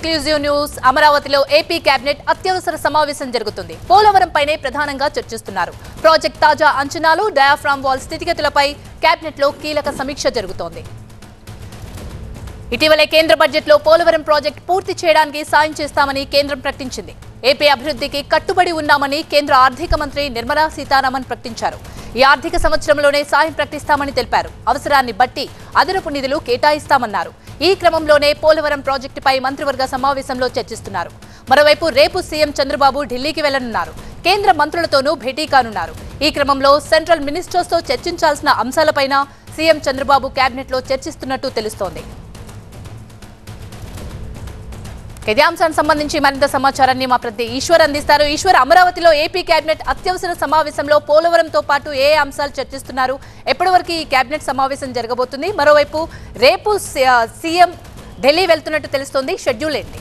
Exclusive news అమరావతిలో AP cabinet అత్యవసర సమావేశం జరుగుతుంది. పోలవరం పైనే ప్రధానంగా చర్చిస్తున్నారు. ప్రాజెక్ట్ తాజా అంచనాలు, డయాఫ్రామ్ వాల్ స్థితిగతులపై కేబినెట్ లో కీలక సమీక్ష జరుగుతోంది. ఇటీవలే కేంద్ర బడ్జెట్ లో పోలవరం ప్రాజెక్ట్ పూర్తి చేయడానికి సాయం చేస్తామని కేంద్రం ప్రకటించింది. ఏపీ అభివృద్ధికి కట్టుబడి ఉన్నామని కేంద్ర ఆర్థిక మంత్రి నిర్మలా సీతారామన్ ప్రకటించారు. ఈ ఆర్థిక సంవత్సరంలోనే సాయం ప్రకటిస్తామని తెలిపారు. అవసరాన్ని బట్టి అదనపు నిధులు కేటాయిస్తామన్నారు. ఈ క్రమంలోనే పోలవరం ప్రాజెక్టుపై మంత్రివర్గ సమావేశంలో చర్చిస్తున్నారు. మరోవైపు రేపు సీఎం చంద్రబాబు ఢిల్లీకి వెళ్లనున్నారు. కేంద్ర మంత్రులతోనూ భేటీ కానున్నారు. ఈ క్రమంలో సెంట్రల్ మినిస్టర్స్ తో చర్చించాల్సిన అంశాలపైన సీఎం చంద్రబాబు కేబినెట్ లో చర్చిస్తున్నట్టు తెలుస్తోంది. ఇదే అంశానికి సంబంధించి మరింత సమాచారాన్ని మా ప్రతి ఈశ్వర్ అందిస్తారు. ఈశ్వర్, అమరావతిలో ఏపీ కేబినెట్ అత్యవసర సమావేశంలో పోలవరంతో పాటు ఏ అంశాలు చర్చిస్తున్నారు? ఎప్పటి వరకు ఈ కేబినెట్ సమావేశం జరగబోతుంది? మరోవైపు రేపు సీఎం ఢిల్లీ వెళ్తున్నట్టు తెలుస్తోంది. షెడ్యూల్ ఏంటి?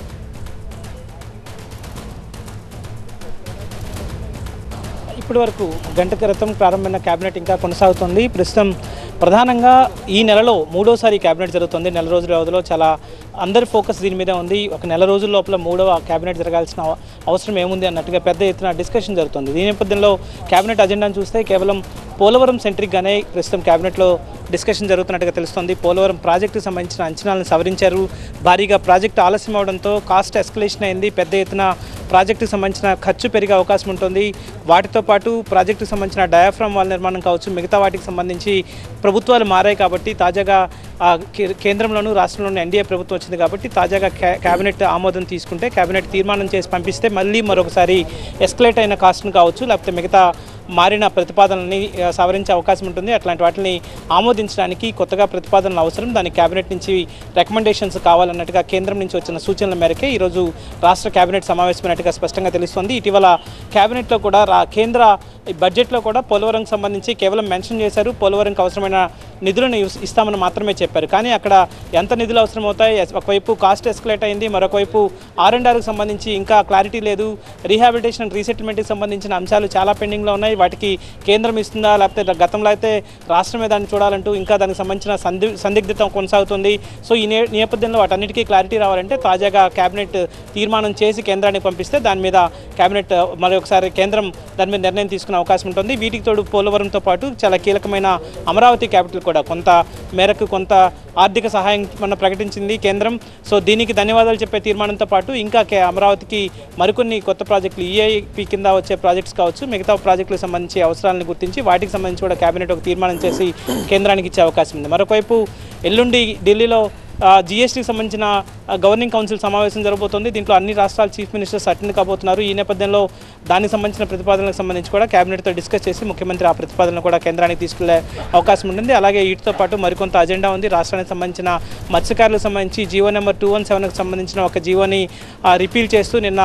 ఇప్పటి వరకు గంట క్రితం ప్రారంభమైన కేబినెట్ ఇంకా కొనసాగుతుంది. ప్రస్తుతం ప్రధానంగా ఈ నెలలో మూడోసారి కేబినెట్ జరుగుతుంది. నెల రోజుల వ్యవధిలో చాలా అందరి ఫోకస్ దీని మీద ఉంది. ఒక నెల రోజుల లోపల మూడవ కేబినెట్ జరగాల్సిన అవసరం ఏముంది అన్నట్టుగా పెద్ద ఎత్తున డిస్కషన్ జరుగుతుంది. దీని నేపథ్యంలో కేబినెట్ అజెండాను చూస్తే కేవలం పోలవరం సెంట్రిక్గానే ప్రస్తుతం కేబినెట్లో డిస్కషన్ జరుగుతున్నట్టుగా తెలుస్తుంది. పోలవరం ప్రాజెక్టుకు సంబంధించిన అంచనాలను సవరించారు. భారీగా ప్రాజెక్టు ఆలస్యం అవడంతో కాస్ట్ ఎస్కలేషన్ అయింది. పెద్ద ఎత్తున ప్రాజెక్టుకు సంబంధించిన ఖర్చు పెరిగే అవకాశం ఉంటుంది. వాటితో పాటు ప్రాజెక్టుకు సంబంధించిన డయాఫ్రామ్ వాల్ నిర్మాణం కావచ్చు, మిగతా వాటికి సంబంధించి ప్రభుత్వాలు మారాయి కాబట్టి తాజాగా కేంద్రంలోనూ రాష్ట్రంలోనూ ఎన్డీఏ ప్రభుత్వం వచ్చింది కాబట్టి తాజాగా కేబినెట్ ఆమోదం తీసుకుంటే కేబినెట్ తీర్మానం చేసి పంపిస్తే మళ్ళీ మరొకసారి ఎస్కలేట్ అయిన కాస్ట్ను కావచ్చు, లేకపోతే మిగతా మారిన ప్రతిపాదనల్ని సవరించే అవకాశం ఉంటుంది. అట్లాంటి వాటిని ఆమోదించడానికి కొత్తగా ప్రతిపాదనలు అవసరం. దానికి కేబినెట్ నుంచి రికమెండేషన్స్ కావాలన్నట్టుగా కేంద్రం నుంచి వచ్చిన సూచనల మేరకే ఈరోజు రాష్ట్ర కేబినెట్ సమావేశమైనట్టుగా స్పష్టంగా తెలుస్తోంది. ఇటీవల కేబినెట్లో కూడా కేంద్ర బడ్జెట్లో కూడా పోలవరంకి సంబంధించి కేవలం మెన్షన్ చేశారు. పోలవరంకి అవసరమైన నిధులను ఇస్తామని మాత్రమే చెప్పారు. కానీ అక్కడ ఎంత నిధులు అవసరం అవుతాయి? ఒకవైపు కాస్ట్ ఎస్కలేట్ అయింది, మరొకవైపు R&Rకి సంబంధించి ఇంకా క్లారిటీ లేదు. రీహాబిలిటేషన్ అండ్ రీసెటిల్మెంట్కి సంబంధించిన అంశాలు చాలా పెండింగ్లో ఉన్నాయి. వాటికి కేంద్రం ఇస్తుందా, లేకపోతే గతంలో అయితే రాష్ట్రమే దాన్ని చూడాలంటూ ఇంకా దానికి సంబంధించిన సందిగ్ధత కొనసాగుతుంది. సో ఈ నేపథ్యంలో వాటన్నిటికీ క్లారిటీ రావాలంటే తాజాగా కేబినెట్ తీర్మానం చేసి కేంద్రానికి పంపిస్తే దాని మీద కేబినెట్ మరొకసారి కేంద్రం దాని మీద నిర్ణయం తీసుకునే అవకాశం ఉంటుంది. వీటికి తోడు పోలవరంతో పాటు చాలా కీలకమైన అమరావతి క్యాపిటల్ కూడా కొంత మేరకు కొంత ఆర్థిక సహాయం మనం ప్రకటించింది కేంద్రం. సో దీనికి ధన్యవాదాలు చెప్పే తీర్మానంతో పాటు ఇంకా అమరావతికి మరికొన్ని కొత్త ప్రాజెక్టులు ఈఐపీ కింద వచ్చే ప్రాజెక్ట్స్ కావచ్చు, మిగతా ప్రాజెక్టులకు సంబంధించి అవసరాలను గుర్తించి వాటికి సంబంధించి కూడా కేబినెట్ ఒక తీర్మానం చేసి కేంద్రానికి ఇచ్చే అవకాశం ఉంది. మరొకవైపు ఎల్లుండి ఢిల్లీలో జీఎస్టీకి సంబంధించిన గవర్నింగ్ కౌన్సిల్ సమావేశం జరగబోతోంది. దీంట్లో అన్ని రాష్ట్రాల చీఫ్ మినిస్టర్స్ అటెండ్ కాబోతున్నారు. ఈ నేపథ్యంలో దానికి సంబంధించిన ప్రతిపాదనలకు సంబంధించి కూడా కేబినెట్తో డిస్కస్ చేసి ముఖ్యమంత్రి ఆ ప్రతిపాదనలు కూడా కేంద్రానికి తీసుకెళ్లే అవకాశం ఉంటుంది. అలాగే వీటితో పాటు మరికొంత అజెండా ఉంది. రాష్ట్రానికి సంబంధించిన మత్స్యకారులకు సంబంధించి జీవో నెంబర్ 217కి సంబంధించిన ఒక జీవోని రిపీల్ చేస్తూ నిన్న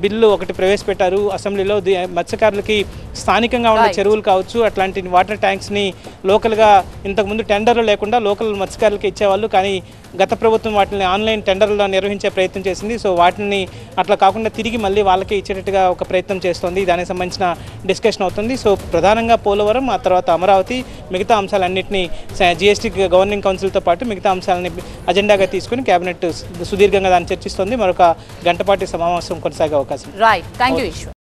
బిల్లు ఒకటి ప్రవేశపెట్టారు అసెంబ్లీలో. మత్స్యకారులకి స్థానికంగా ఉన్న చెరువులు కావచ్చు, అట్లాంటి వాటర్ ట్యాంక్స్ని లోకల్గా ఇంతకుముందు టెండర్లు లేకుండా లోకల్ మత్స్యకారులకి ఇచ్చేవాళ్ళు. కానీ గత ప్రభుత్వం వాటిని ఆన్లైన్ టెండర్లో నిర్వహించే ప్రయత్నం చేసింది. సో వాటిని అట్లా కాకుండా తిరిగి మళ్ళీ వాళ్ళకే ఇచ్చేటట్టుగా ఒక ప్రయత్నం చేస్తోంది. దానికి సంబంధించిన డిస్కషన్ అవుతుంది. సో ప్రధానంగా పోలవరం, ఆ తర్వాత అమరావతి, మిగతా అంశాలన్నింటినీ జీఎస్టీ గవర్నింగ్ కౌన్సిల్తో పాటు మిగతా అంశాలని అజెండాగా తీసుకుని కేబినెట్ సుదీర్ఘంగా దాన్ని చర్చిస్తోంది. మరొక గంటపాటి సమావేశం కొనసాగే అవకాశం. Right, thank you Eshwar.